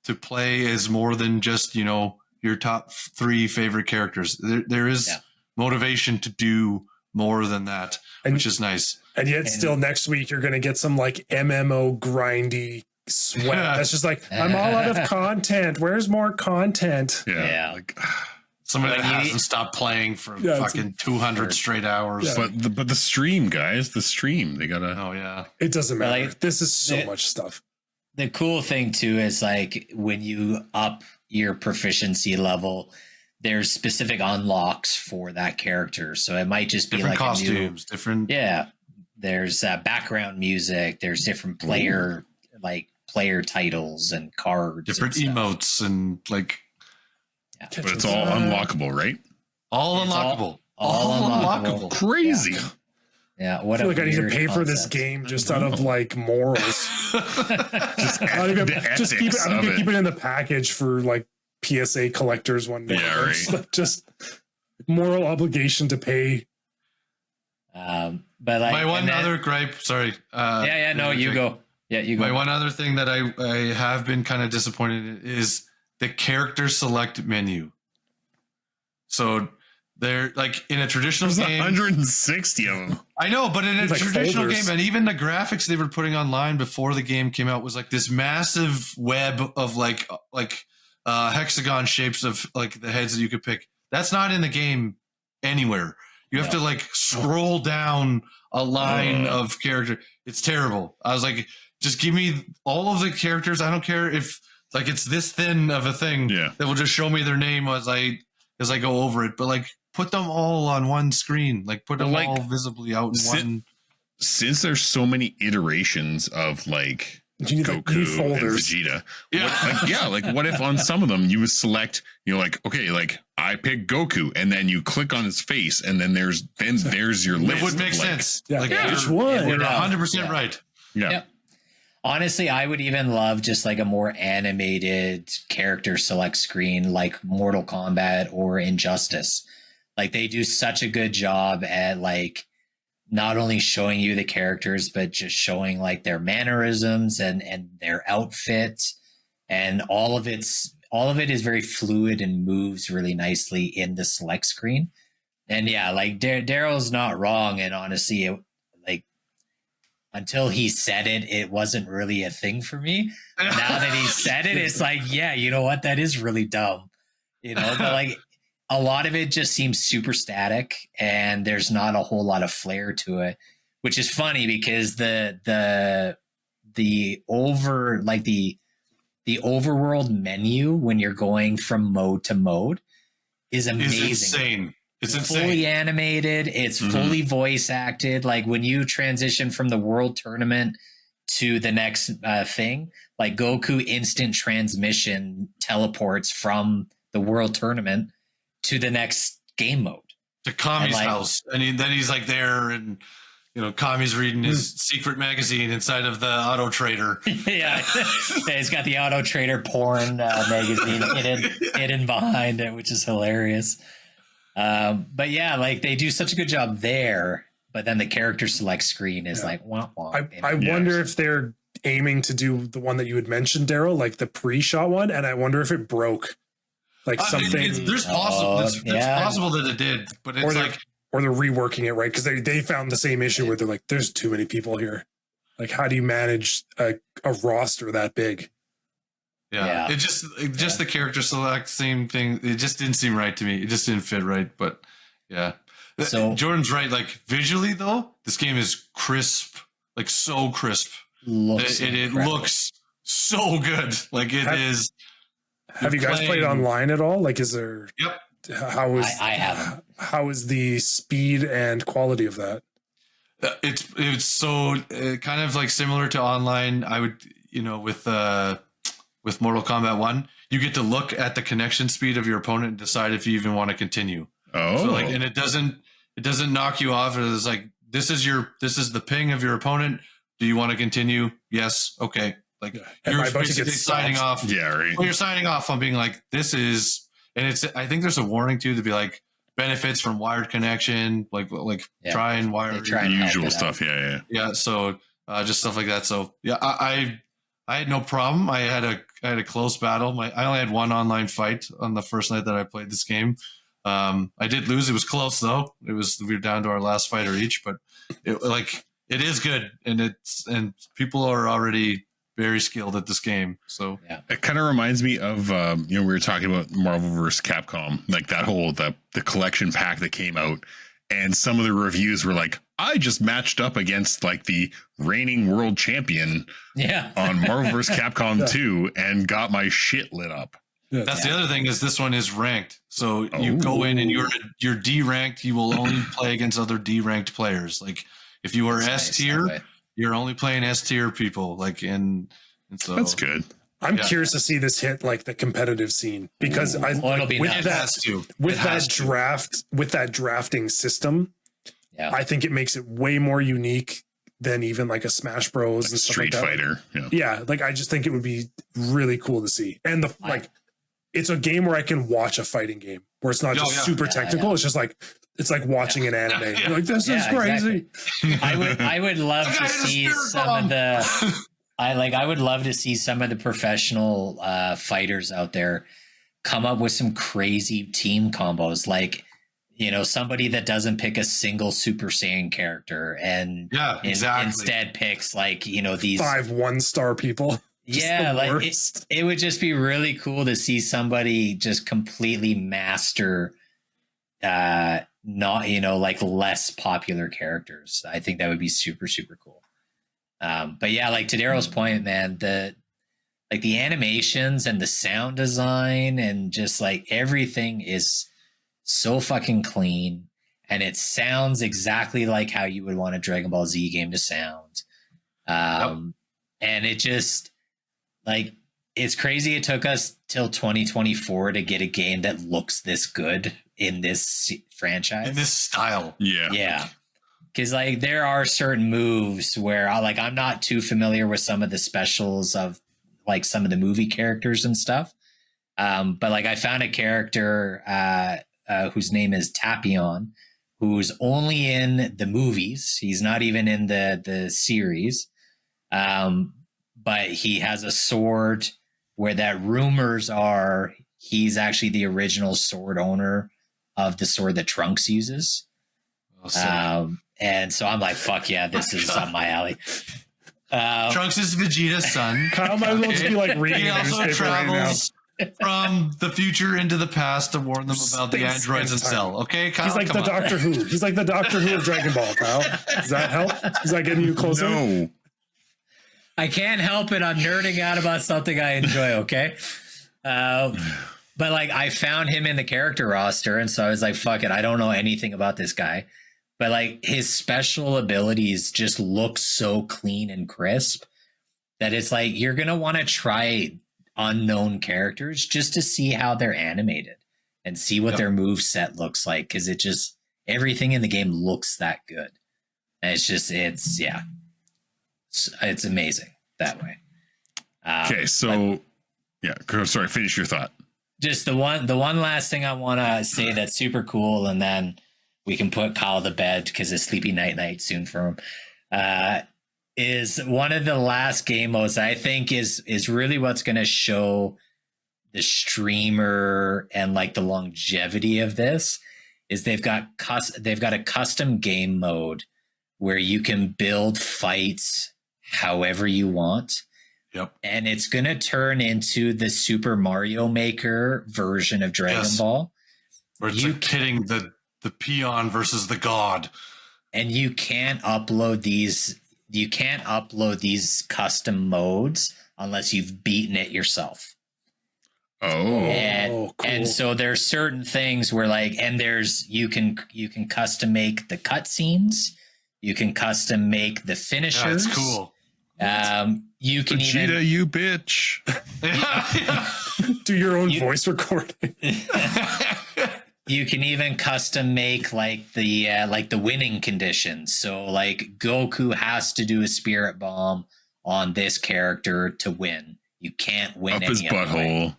to play as more than just, your top 3 favorite characters. There is motivation to do more than that, which is nice. And yet still next week, you're going to get some like MMO grindy sweat. That's just like, I'm all out of content. Where's more content? Yeah. Like, somebody that hasn't stopped playing for fucking 200 straight hours. Yeah. But the stream, guys, they gotta. Oh yeah. It doesn't matter. Like, this is so much stuff. The cool thing too is like when you up your proficiency level, there's specific unlocks for that character. So it might just be different like costumes, different. Yeah. There's background music. There's different player titles and cards, different emotes, and like. Yeah. But it's all unlockable, right? All unlockable. All unlockable. Crazy. Yeah. What I feel like I need to pay for this game just out of like morals. just keep it. I'm gonna keep it in the package for like PSA collectors one day. Yeah, right. Just moral obligation to pay. But like, my one other gripe. Sorry. No, you go. Yeah, you go. My one other thing that I have been kind of disappointed in is the character select menu. So they're like in a traditional game, 160 of them. I know, but in a traditional folders. game, and even the graphics they were putting online before the game came out was like this massive web of like hexagon shapes of like the heads that you could pick. That's not in the game anywhere. You have to like scroll down a line of character. It's terrible. I was like, just give me all of the characters. I don't care if like it's this thin of a thing that will just show me their name as I go over it. But like put them all on one screen. Like put them all visibly out in one. Since there's so many iterations of like Goku and Vegeta. What if on some of them you would select, okay, like I pick Goku, and then you click on his face, and then there's your list. It would make sense. Which one? You're 100% right. Yeah. Honestly, I would even love just like a more animated character select screen like Mortal Kombat or Injustice. Like they do such a good job at like not only showing you the characters, but just showing like their mannerisms and their outfits, and all of it is very fluid and moves really nicely in the select screen. And yeah, like Daryl's not wrong. And honestly, until he said it, it wasn't really a thing for me. Now that he said it, it's like, yeah, you know what? That is really dumb. But like a lot of it just seems super static, and there's not a whole lot of flair to it, which is funny because the overworld menu when you're going from mode to mode is amazing. It's insane. It's fully animated. It's fully voice acted. Like when you transition from the world tournament to the next thing, like Goku instant transmission teleports from the world tournament to the next game mode. To Kami's house. And then he's like there, and Kami's reading his secret magazine inside of the Auto Trader. Yeah, he's got the Auto Trader porn magazine hidden behind it, which is hilarious. But yeah, like they do such a good job there, but then the character select screen is like wah, wah, I wonder if they're aiming to do the one that you had mentioned, Daryl, like the pre-shot one, and I wonder if it broke. like something. There's possible. It's possible that it did, but it's or they're reworking it, right? Because they found the same issue where they're like, there's too many people here. Like, how do you manage a roster that big? Yeah. It just the character select, same thing. It just didn't seem right to me. It just didn't fit right. But yeah, so Jordan's right. Like visually though, this game is crisp, like so crisp. It looks so good. Like it is. Have you guys played online at all? Like, is there? Yep. I haven't. How is the speed and quality of that? It's so kind of like similar to online. I would, with Mortal Kombat 1, you get to look at the connection speed of your opponent and decide if you even want to continue. Oh, so and it doesn't knock you off. It's like this is the ping of your opponent. Do you want to continue? Yes. Okay. Like you're basically signing off. Yeah, right. Well, you're signing off on being like, this is, and I think there's a warning too to be like benefits from wired connection, like try and wire the usual stuff. Yeah. So just stuff like that. So yeah, I had no problem. I had a close battle. I only had one online fight on the first night that I played this game. I did lose. It was close though. We were down to our last fighter each, but it is good, and people are already very skilled at this game. So yeah, it kind of reminds me of we were talking about Marvel vs. Capcom, like that whole the collection pack that came out, and some of the reviews were like, I just matched up against like the reigning world champion on Marvel vs. Capcom 2 and got my shit lit up. That's the other thing is this one is ranked. So you go in and you're D ranked. You will only play against other D ranked players. Like if you are S tier, you're only playing S tier people. Like and so that's good. I'm curious to see this hit like the competitive scene because with that drafting system, I think it makes it way more unique than even like a Smash Bros. Like and stuff Street like that. Fighter. Yeah, like I just think it would be really cool to see. And it's a game where I can watch a fighting game where it's not just super technical. It's just like watching an anime. You're like, this is crazy. Exactly. I would love to see some of the I would love to see some of the professional fighters out there come up with some crazy team combos, like somebody that doesn't pick a single Super Saiyan character and instead picks like these 5 1-star people. It would just be really cool to see somebody just completely master like less popular characters. I think that would be super, super cool. But yeah, like to Daryl's point, man, the animations and the sound design and just like everything is so fucking clean, and it sounds exactly like how you would want a Dragon Ball Z game to sound. And it just like, it's crazy. It took us till 2024 to get a game that looks this good in this franchise, in this style. Yeah. Because like there are certain moves where I'm not too familiar with some of the specials of like some of the movie characters and stuff. But like I found a character whose name is Tapion, who's only in the movies. He's not even in the series. But he has a sword where that rumors are he's actually the original sword owner of the sword that Trunks uses. And so I'm like, fuck yeah, this is up my alley. Trunks is Vegeta's son. Kyle might as well just be like reading. He also travels from the future into the past to warn them about the androids in Cell. Okay, Kyle, he's like the Doctor Who. He's like the Doctor Who of Dragon Ball. Kyle, does that help? Is that getting you closer? No, I can't help it. I'm nerding out about something I enjoy. Okay. But like I found him in the character roster, and so I was like, fuck it, I don't know anything about this guy. But like his special abilities just look so clean and crisp that it's like you're going to want to try unknown characters just to see how they're animated and see what their move set looks like, because it just, everything in the game looks that good. And it's amazing that way. Okay, so sorry, finish your thought. Just the one last thing I want to say that's super cool, and then we can put Kyle to bed because it's sleepy night soon for him. Is one of the last game modes I think is really what's going to show streamer and like the longevity of this is they've got a custom game mode where you can build fights however you want. Yep. And it's going to turn into the Super Mario Maker version of Dragon Ball. Where it's like pitting the peon versus the god. And you can't upload these custom modes unless you've beaten it yourself. Oh, cool. And so there's certain things where like, and you can custom make the cutscenes, you can custom make the finishers. That's cool. You can Vegeta, you bitch. Do your own voice recording. You can even custom make like the winning conditions. So like Goku has to do a spirit bomb on this character to win. You can't win up any his other butthole. way.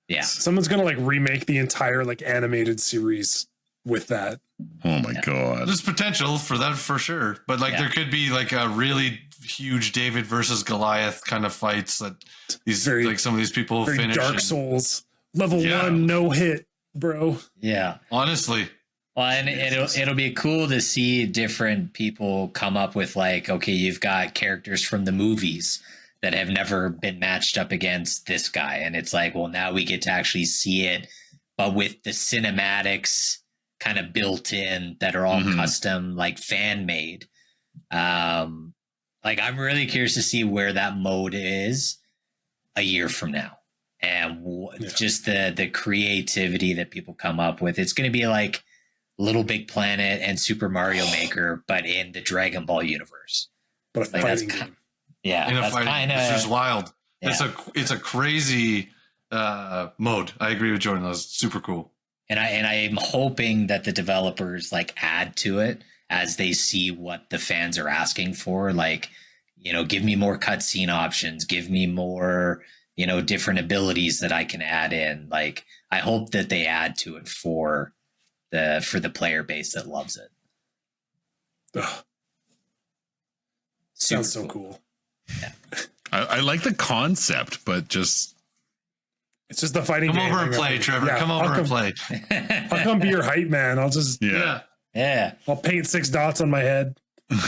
Yeah. Someone's gonna like remake the entire like animated series with that. Oh my god. There's potential for that for sure. But like there could be like a really huge David versus Goliath kind of fights that like some of these people finish. Dark Souls. Level 1, no hit, bro. Yeah. Honestly. Well, and it'll be cool to see different people come up with like, okay, you've got characters from the movies that have never been matched up against this guy. And it's like, well, now we get to actually see it, but with the cinematics kind of built in that are all custom, like fan made. Like I'm really curious to see where that mode is a year from now, and just the creativity that people come up with. It's going to be like Little Big Planet and Super Mario Maker, but in the Dragon Ball universe. But a fighting game. Yeah, in a fighting, it's just wild. Yeah. It's a crazy mode. I agree with Jordan. That was super cool. And I'm hoping that the developers like add to it as they see what the fans are asking for. Like, you know, give me more cutscene options, give me more, you know, different abilities that I can add in. Like, I hope that they add to it for the player base that loves it. Sounds so cool. Yeah. I like the concept, but just it's just the fighting game. Come over and play, Trevor. Yeah, come over and play. I'll come be your hype man. I'll just yeah. I'll paint 6 dots on my head. And,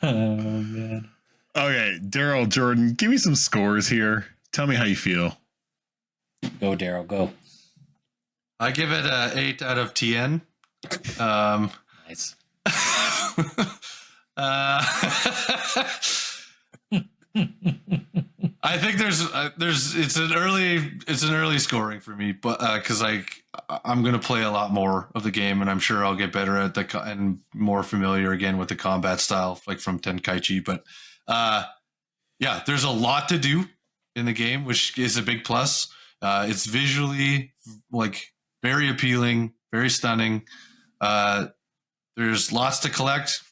oh man. Okay, Daryl, Jordan, give me some scores here. Tell me how you feel. Go, Daryl, go. I give it a 8 out of 10. Nice. I think it's an early scoring for me, but because I'm gonna play a lot more of the game, and I'm sure I'll get better at and more familiar again with the combat style, like from Tenkaichi. But yeah, there's a lot to do in the game, which is a big plus. It's visually like very appealing, very stunning. There's lots to collect.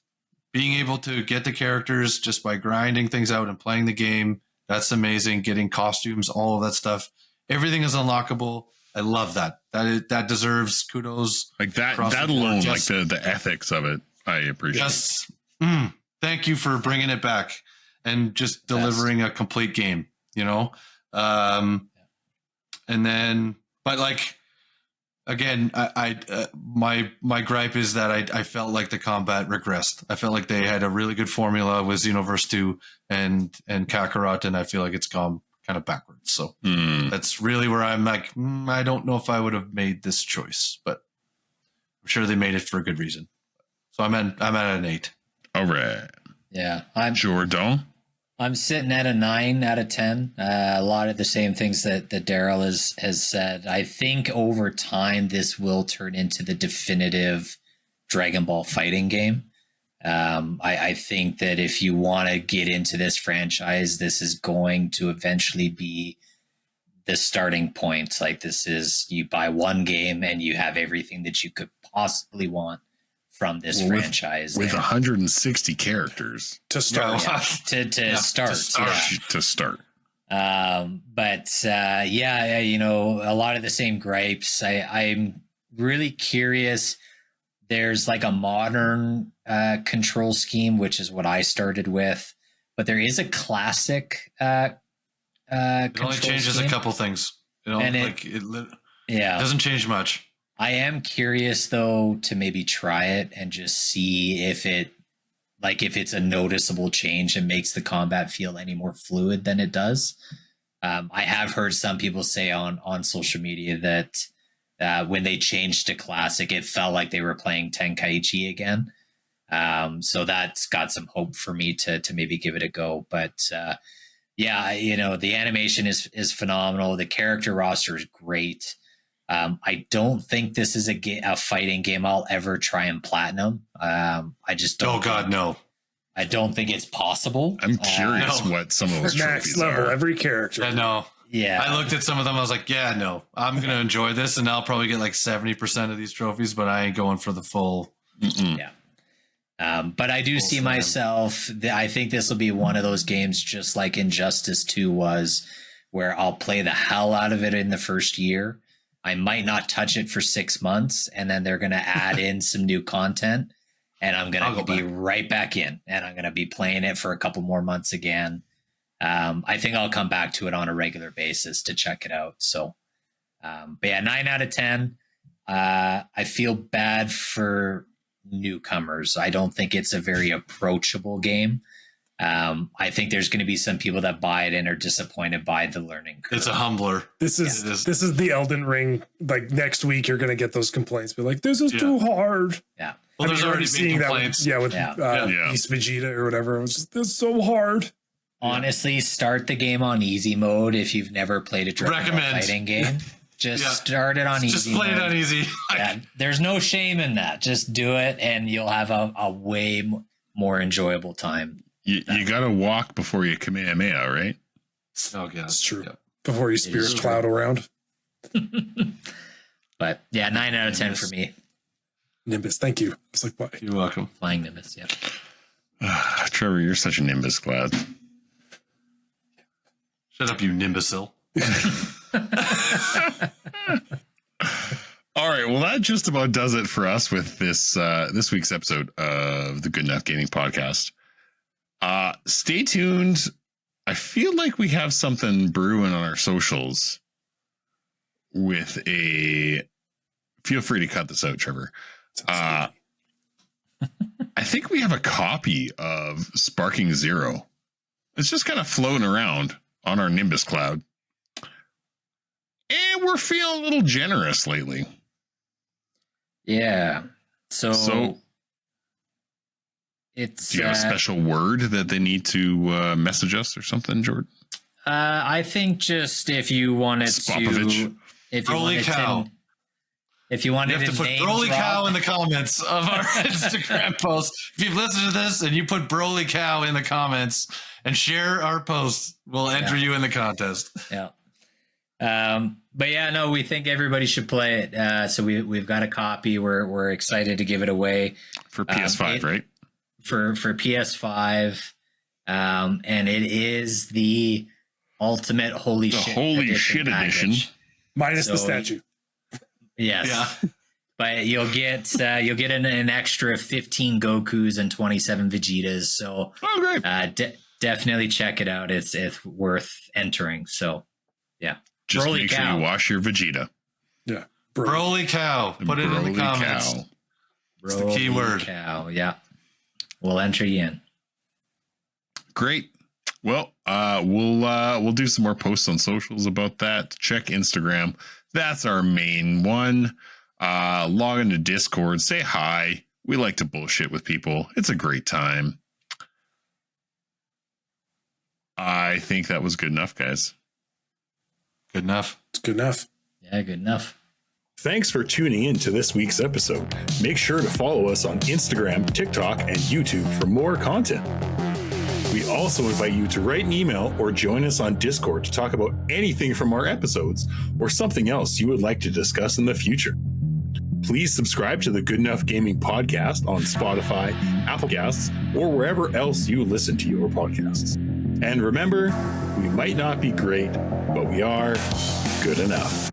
Being able to get the characters just by grinding things out and playing the game, that's amazing. Getting costumes, all of that stuff. Everything is unlockable. I love that. That deserves kudos. Like that alone, like the ethics of it, I appreciate. Thank you for bringing it back and just delivering a complete game, you know? And then, but like, again, my gripe is that I felt like the combat regressed. I felt like they had a really good formula with Xenoverse 2 and Kakarot, and I feel like it's gone kind of backwards. So that's really where I'm like, I don't know if I would have made this choice, but I'm sure they made it for a good reason. So I'm at an 8. All right. Yeah, I'm sitting at a 9 out of 10. A lot of the same things that Daryl has said. I think over time this will turn into the definitive Dragon Ball fighting game. I think that if you want to get into this franchise, this is going to eventually be the starting point. Like this is, you buy one game and you have everything that you could possibly want from this franchise with 160 characters to start. To start. But you know, a lot of the same gripes. I'm really curious. There's like a modern control scheme, which is what I started with, but there is a classic. It only changes a couple things. It doesn't change much. I am curious though to maybe try it and just see if it's a noticeable change and makes the combat feel any more fluid than it does. I have heard some people say on social media that when they changed to classic, it felt like they were playing Tenkaichi again. So that's got some hope for me to maybe give it a go. But the animation is phenomenal. The character roster is great. I don't think this is a fighting game I'll ever try and platinum. I just don't. Oh God, no. I don't think it's possible. I'm curious what some of those max level are. Every character. Yeah, no. Yeah. I looked at some of them. I was like, yeah, no, I'm going to enjoy this. And I'll probably get like 70% of these trophies, but I ain't going for the full. Yeah. But I do see myself. I think this will be one of those games just like Injustice 2 was, where I'll play the hell out of it in the first year. I might not touch it for 6 months, and then they're going to add in some new content. And I'm going to be right back in, and I'm going to be playing it for a couple more months again. I think I'll come back to it on a regular basis to check it out. So, but yeah, 9 out of 10. I feel bad for newcomers. I don't think it's a very approachable game. I think there's going to be some people that buy it and are disappointed by the learning curve. It's a humbler. This is the Elden Ring. Like next week, you're going to get those complaints. Be like, this is too hard. Yeah. Well, there's already been complaints. With Beast Vegeta or whatever. It was just, this is so hard. Honestly, start the game on easy mode if you've never played a Dragonball fighting game. Just start it on easy. Just play it on easy. Yeah, there's no shame in that. Just do it, and you'll have a way more enjoyable time. You got to walk before you Kamehameha, right? Oh, yeah. That's true. Yeah. Before you Spirit Cloud around. But yeah, 9 out of 10 for me. Nimbus, thank you. It's like, why? You're welcome. Flying Nimbus, yeah. Trevor, you're such a Nimbus cloud. Shut up, you nimbusile. All right, well, that just about does it for us with this week's episode of the Good Enough Gaming Podcast. Stay tuned. I feel like we have something brewing on our socials with feel free to cut this out, Trevor. I think we have a copy of Sparking Zero. It's just kind of floating around on our Nimbus cloud. And we're feeling a little generous lately. Yeah. So it's. Do you have a special word that they need to message us or something, Jordan? I think just if you wanted to, if you wanted to, if you wanted to put Broly Cow in the comments of our Instagram post. If you've listened to this and you put Broly Cow in the comments and share our post, we'll enter you in the contest. Yeah. But yeah, no, we think everybody should play it. So we've got a copy. We're excited to give it away for PS5, right? For PS5, and it is the ultimate holy shit edition, minus the statue. Yes. Yeah. But you'll get an extra 15 Gokus and 27 Vegetas. So definitely check it out. It's worth entering. So yeah. Just make sure you wash your Vegeta. Yeah. Broly Cow. Put it in the comments. It's the key word. Cow. Yeah. We'll enter you in. Great. Well, we'll do some more posts on socials about that. Check Instagram. That's our main one. Log into Discord. Say hi. We like to bullshit with people. It's a great time. I think that was good enough, guys. Good enough. It's good enough. Yeah, good enough. Thanks for tuning in to this week's episode. Make sure to follow us on Instagram, TikTok, and YouTube for more content. We also invite you to write an email or join us on Discord to talk about anything from our episodes or something else you would like to discuss in the future. Please subscribe to the Good Enough Gaming Podcast on Spotify, Apple Podcasts, or wherever else you listen to your podcasts. And remember, we might not be great, but we are good enough.